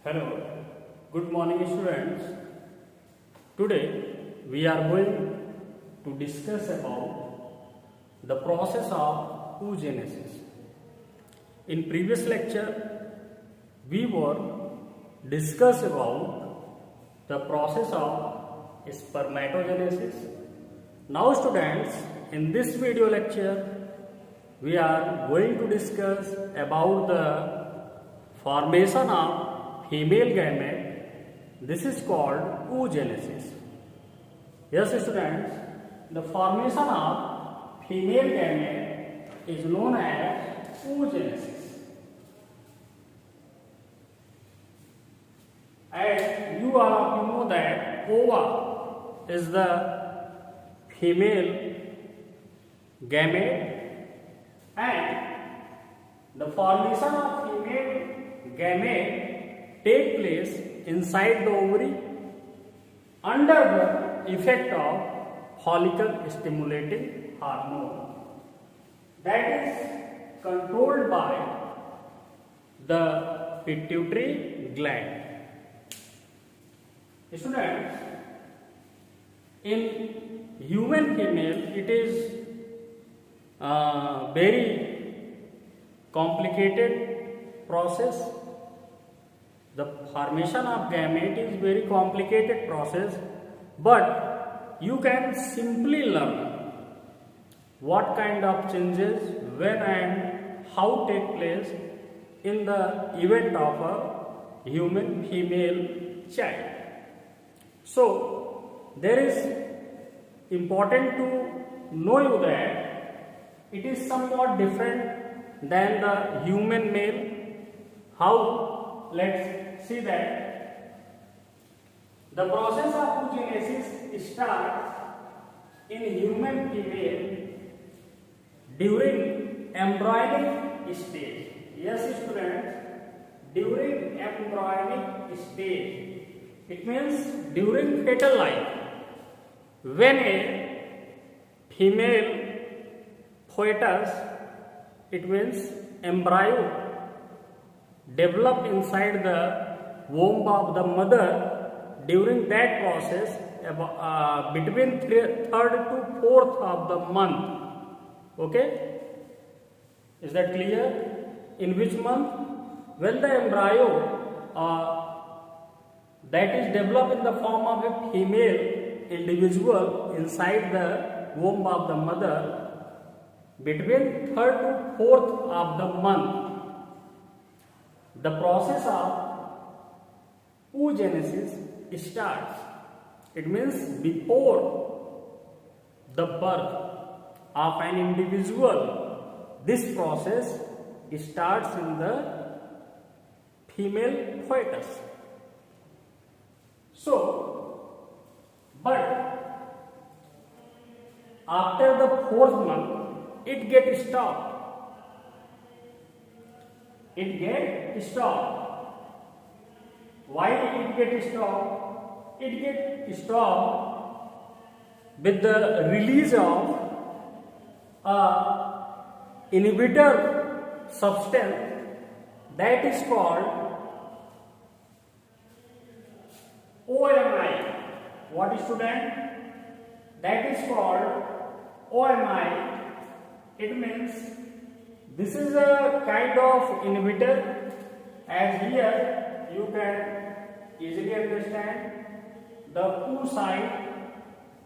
Hello, good morning students. Today we are going to discuss about the process of oogenesis. In previous lecture we were discuss about the process of spermatogenesis. Now students, in this video lecture we are going to discuss about the formation of female gamete. This is called oogenesis. Yes students, the formation of female gamete is known as oogenesis. As you all of you know that ova is the female gamete and the formation of female gamete take place inside the ovary under the effect of follicle stimulating hormone that is controlled by the pituitary gland. Students, in human female it is very complicated process. The formation of gamete is very complicated process, but you can simply learn what kind of changes, when and how take place in the event of a human female child. So there is important to know you that it is somewhat different than the human male. How? Let's see that the process of oogenesis starts in human female during embryonic stage. Yes students, during embryonic stage. It means during fetal life, when a female fetus, it means embryo, develop inside the womb of the mother. During that process, between 3rd to 4th of the month. Okay, is that clear? In which month? When the embryo that is developed in the form of a female individual inside the womb of the mother, between 3rd to 4th of the month, the process of oogenesis starts. It means before the birth of an individual, this process starts in the female fetus. So, but after the 4th month, it gets stopped. It gets stopped. Why it gets stopped? It gets stopped with the release of inhibitor substance that is called OMI. What is student? That is called OMI. It means this is a kind of inhibitor, as here you can easily understand the oocyte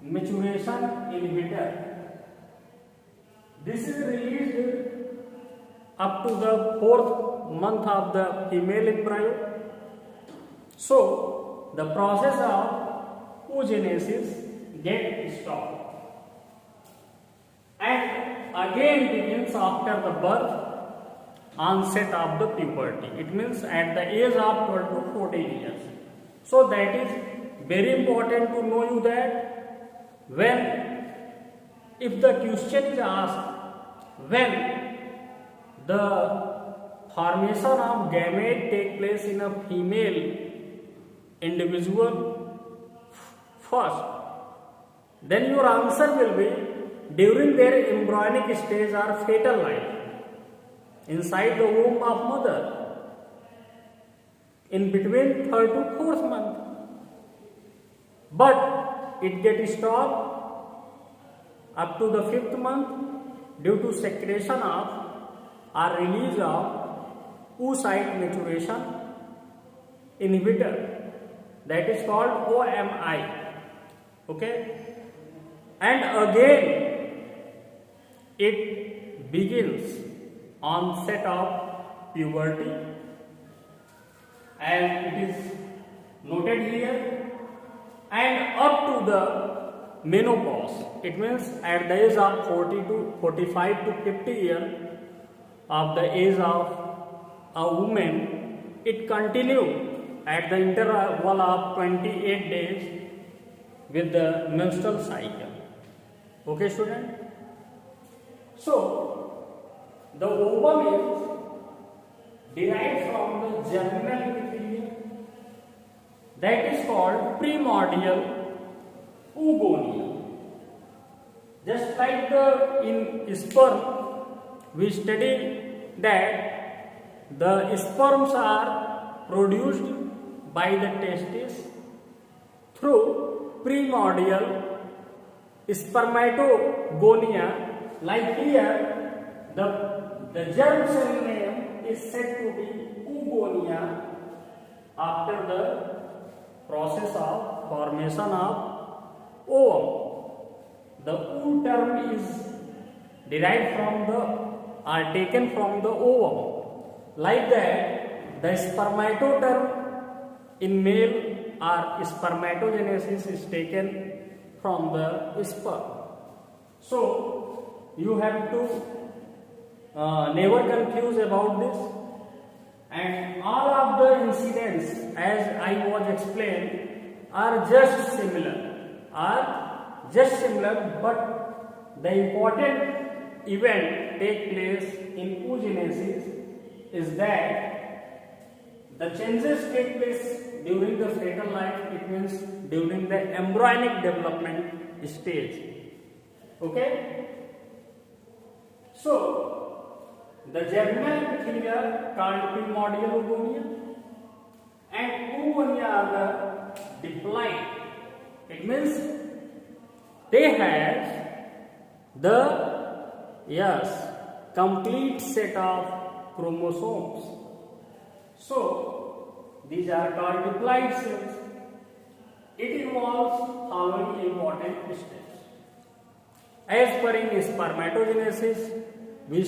maturation inhibitor. This is released up to the 4th month of the female embryo. So the process of oogenesis gets stopped and again begins after the birth, onset of the puberty. It means at the age of 12 to 14 years. So that is very important to know you that if the question is asked when the formation of gamete take place in a female individual first, then your answer will be during their embryonic stage or fetal life inside the womb of mother. in between third to fourth month. But it gets stopped up to the fifth month due to secretion of or release of oocyte maturation inhibitor, that is called OMI. Okay, and again it begins onset of puberty, and it is noted here, and up to the menopause. It means at the age of 40 to 45 to 50 years of the age of a woman, it continues at the interval of 28 days with the menstrual cycle. Okay, student? So, the ovum is derived from the germinal epithelium, that is called primordial oogonia. Just like in sperm, we study that the sperms are produced by the testis through primordial spermatogonia. Like here, the germ cell name is said to be oogonia after the process of formation of ovum. The oo term is derived from the or taken from the ovum. Like that, the spermatoterm in male or spermatogenesis is taken from the sperm. So, you have to never confuse about this, and all of the incidents as I was explained are just similar, but the important event take place in oogenesis is that the changes take place during the fetal life, it means during the embryonic development stage. Okay? So, the germinal epithelia called primordial oogonia and oogonia are the diploid. It means they have the complete set of chromosomes. So, these are called diploid cells. It involves following important steps. As per in spermatogenesis, we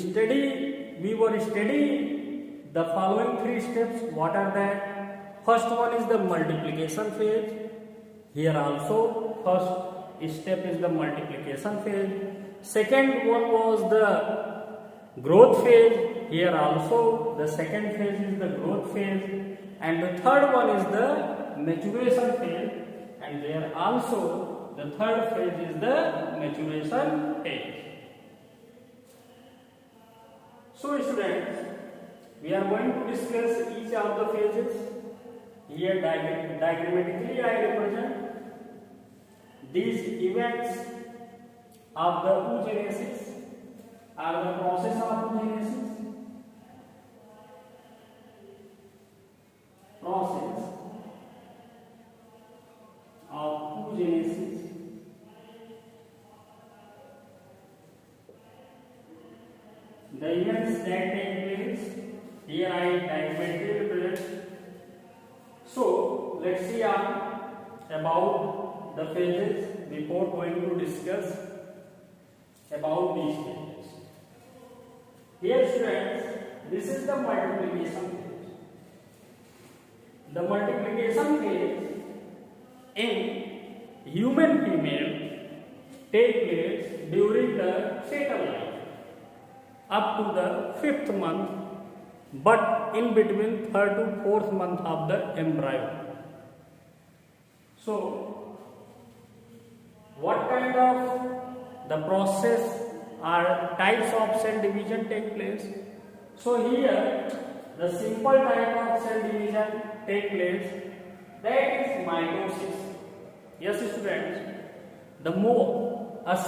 were studying the following three steps. What are that? First one is the multiplication phase. Here also, first step is the multiplication phase. Second one was the growth phase. Here also, the second phase is the growth phase. And the third one is the maturation phase. And there also, the third phase is the maturation phase. So students, we are going to discuss each of the phases. Here diagrammatically I represent these events of the oogenesis or the process of oogenesis. Process of oogenesis. The events that take place, here I diagrammatically represent. So, let's see about the phases before going to discuss about these phases. Here students, this is the multiplication phase. The multiplication phase in human female take place during the fetal life up to the 5th month, but in between 3rd to 4th month of the embryo. So, what kind of the process or types of cell division take place? So here, the simple type of cell division take place, that is mitosis. Yes students, a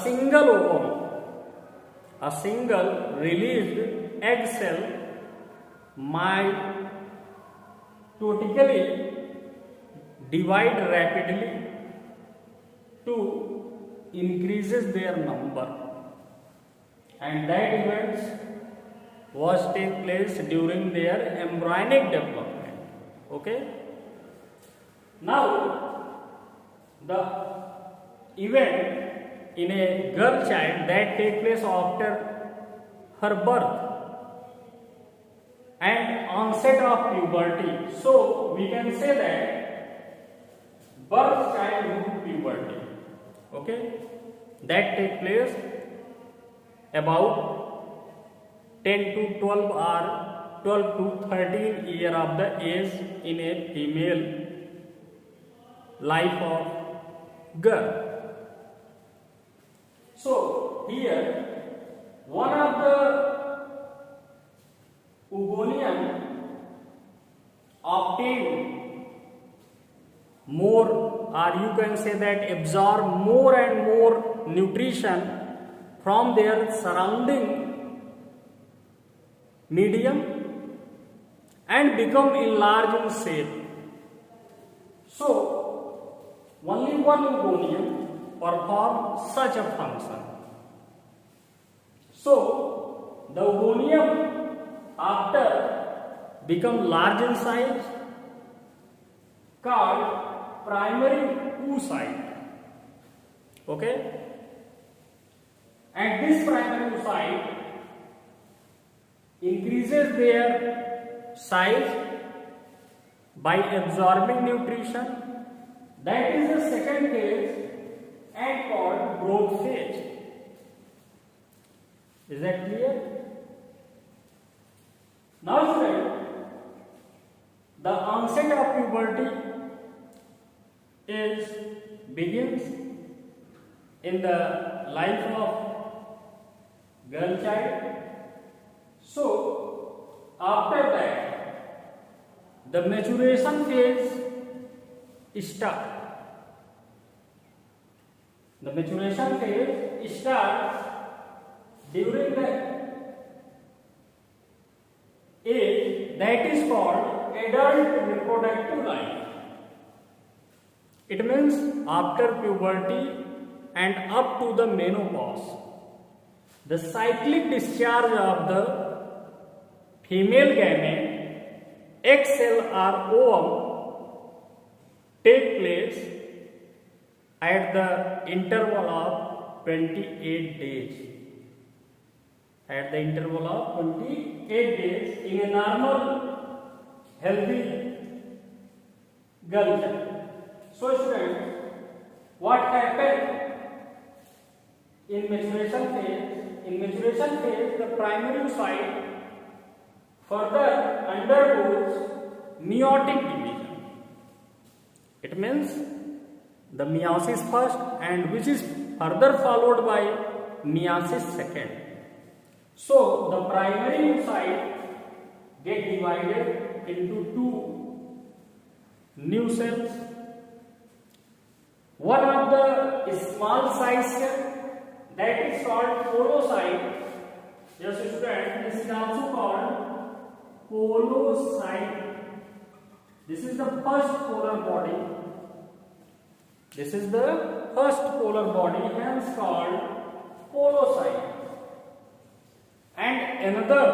single ovum, a single released egg cell totally divide rapidly to increases their number, and that events was take place during their embryonic development. Okay. Now the event in a girl child that take place after her birth and onset of puberty. So we can say that birth, childhood, puberty. Okay, that take place about 10 to 12 or 12 to 13 year of the age in a female life of girl. So here one of the Oogonium obtain more, or you can say that absorb more and more nutrition from their surrounding medium and become enlarged in shape. So only one Oogonium perform such a function. So the Oogonium after become large in size called primary oocyte. Okay, and this primary oocyte increases their size by absorbing nutrition. That is the second phase and called growth phase. Is that clear? Now students, the onset of puberty begins in the life of girl child. So after that, the maturation phase starts. The maturation phase starts during the age that is called adult reproductive life. It means after puberty and up to the menopause, the cyclic discharge of the female gamete, egg cell or ovum, take place at the interval of 28 days. At the interval of 28 days in a normal, healthy girl child. So students, what happened in maturation phase? In maturation phase, the primary oocyte further undergoes meiotic division. It means the meiosis first, and which is further followed by meiosis second. So the primary oocyte get divided into two new cells. One of the small size cell that is called polocyte. Yes, student, this is also called polocyte. This is the first polar body. This is the first polar body, hence called polocyte. And another,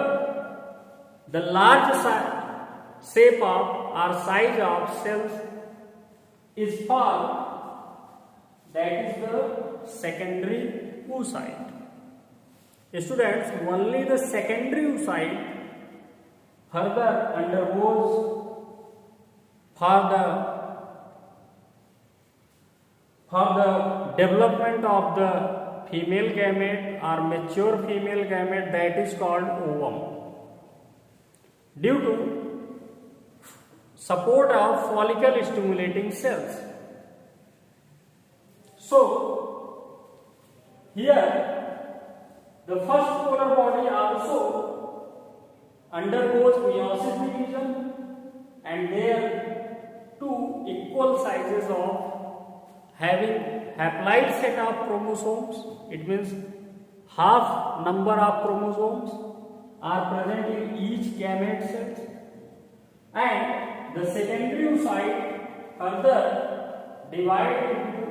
the large shape of or size of cells is called, that is the secondary oocyte. Students, only the secondary oocyte further undergoes for the development of the female gamete or mature female gamete, that is called ovum, due to support of follicle stimulating cells. So here the first polar body also undergoes meiosis division, and there two equal sizes of having haploid set of chromosomes. It means half number of chromosomes are present in each gamete cell, and the secondary oocyte further divide into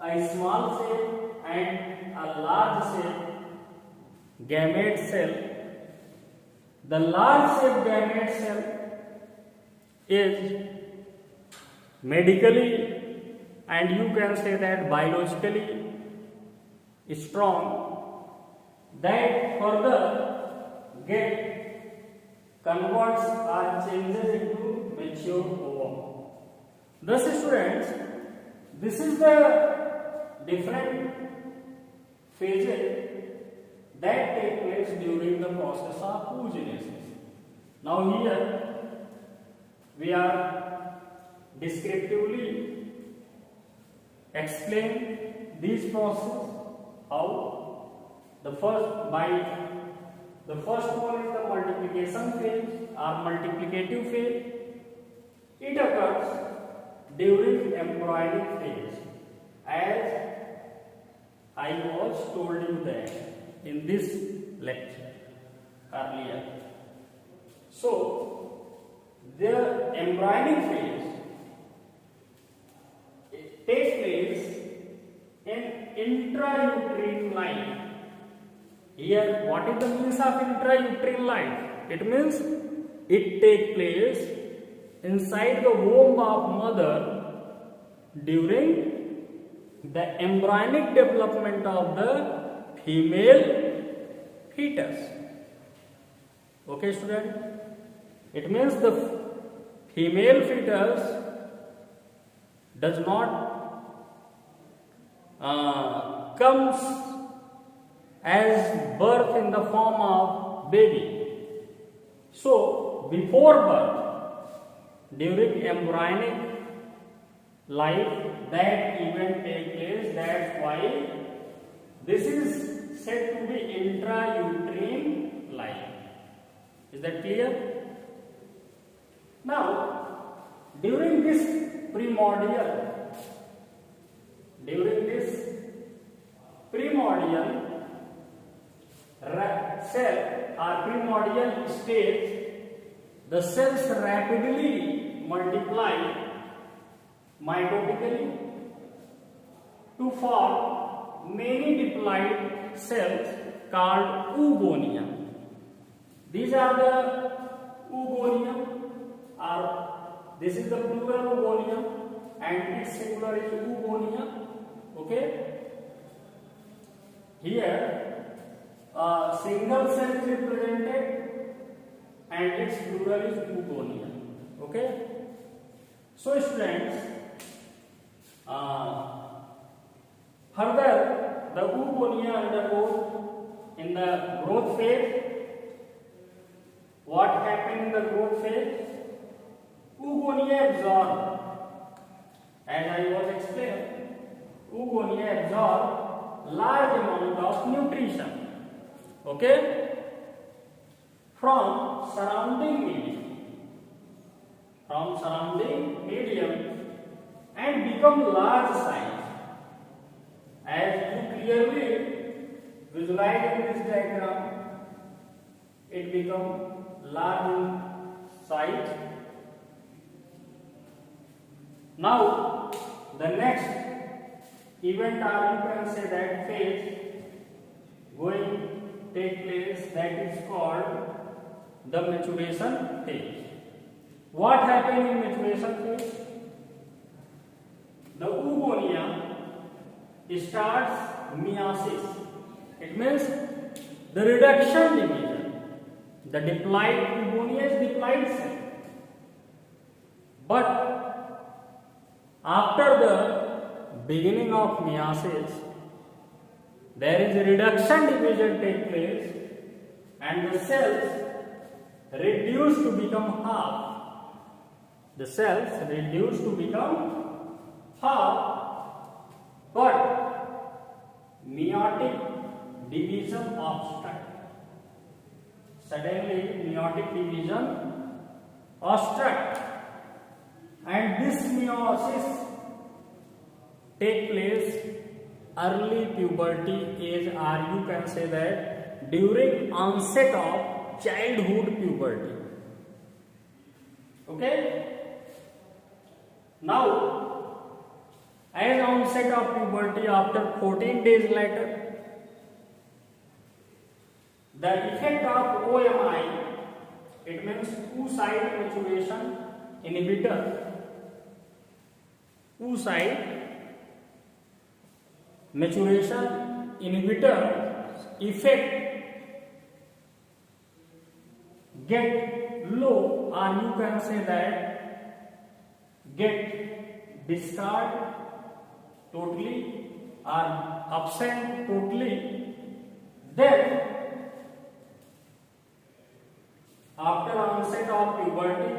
a small cell and a large cell gamete cell. The large cell gamete cell is medically and you can say that biologically strong, that further get converts or changes into mature ovum. Thus students, this is the different phases that take place during the process of oogenesis. Now here we are descriptively explain these processes. How? The first one is the multiplication phase or multiplicative phase. It occurs during embryonic phase, as I was told you that in this lecture earlier. So the embryonic phase takes place in intrauterine life. Here, what is the means of intrauterine life? It means it takes place inside the womb of mother during the embryonic development of the female fetus. Okay, student? It means the female fetus does not comes as birth in the form of baby. So before birth, during embryonic life, that event takes place. That's why this is said to be intrauterine life. Is that clear? Now, during this primordial cell or primordial stage, the cells rapidly multiply mitotically to form many diploid cells called oogonia. These are the oogonia, or this is the plural oogonia and its singular is oogonia. Okay? Here a single cell is represented and its plural is oogonia. Okay? So students, further the oogonia undergoes in the growth phase. What happened in the growth phase? Oogonia absorb, as I was explaining, oogonia absorb large amount of nutrition. Okay, from surrounding medium and become large size, as you clearly visualize in this diagram. It become large in size. Now the next event, or you can say that phase going take place, that is called the maturation phase. What happens in maturation phase? The oogonia starts meiosis. It means the reduction division. The diploid oogonia is diploid cell. But after the beginning of meiosis, there is a reduction division take place and the cells reduce to become half. The cells reduce to become half, but meiotic division obstruct. Suddenly meiotic division obstruct, and this meiosis take place early puberty age, or you can say that during onset of childhood puberty. Okay. Now, as onset of puberty after 14 days later, the effect of OMI, it means oocyte maturation inhibitor, oocyte maturation inhibitor effect get low, or you can say that get discard totally or absent totally, then after onset of puberty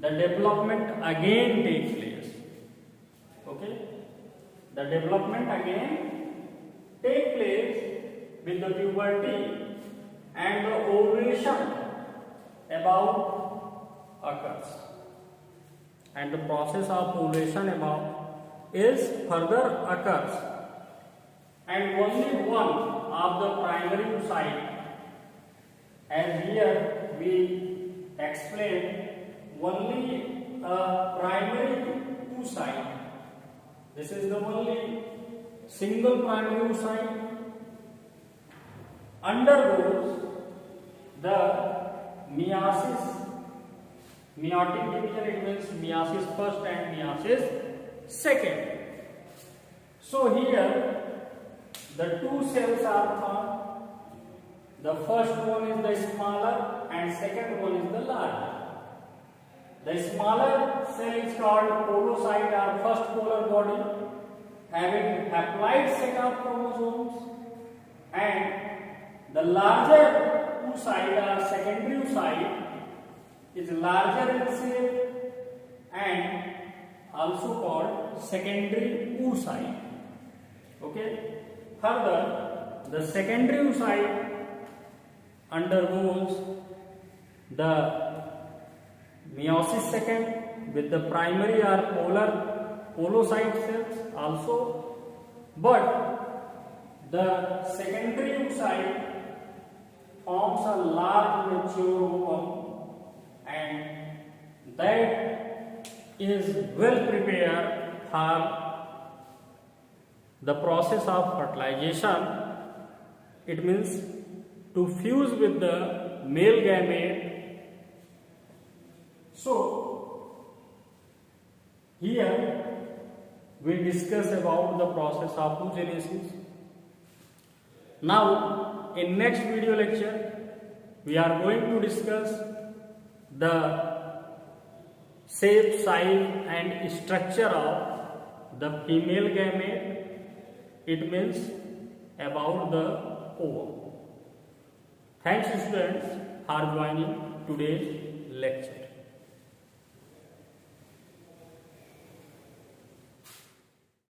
the development again takes place. Okay, the development again take place with the puberty, and the ovulation about occurs, and the process of ovulation about is further occurs, and only one of the primary oocyte, as here we explain, only a primary oocyte, this is the only single primary oocyte, undergoes the meiosis, meiotic division, it means meiosis first and meiosis second. So here the two cells are formed. The first one is the smaller and second one is the larger. The smaller cell is called polocyte, or first polar body, having haploid set of chromosomes, and the larger oocyte or secondary oocyte is larger in shape and also called secondary oocyte. Okay. Further, the secondary oocyte undergoes the meiosis second with the primary or polocyte cells also, but the secondary oocyte forms a large mature ovum, and that is well prepared for the process of fertilization. It means to fuse with the male gamete. So here we discuss about the process of oogenesis. Now in next video lecture we are going to discuss the shape, size and structure of the female gamete. It means about the ovum. Thanks students for joining today's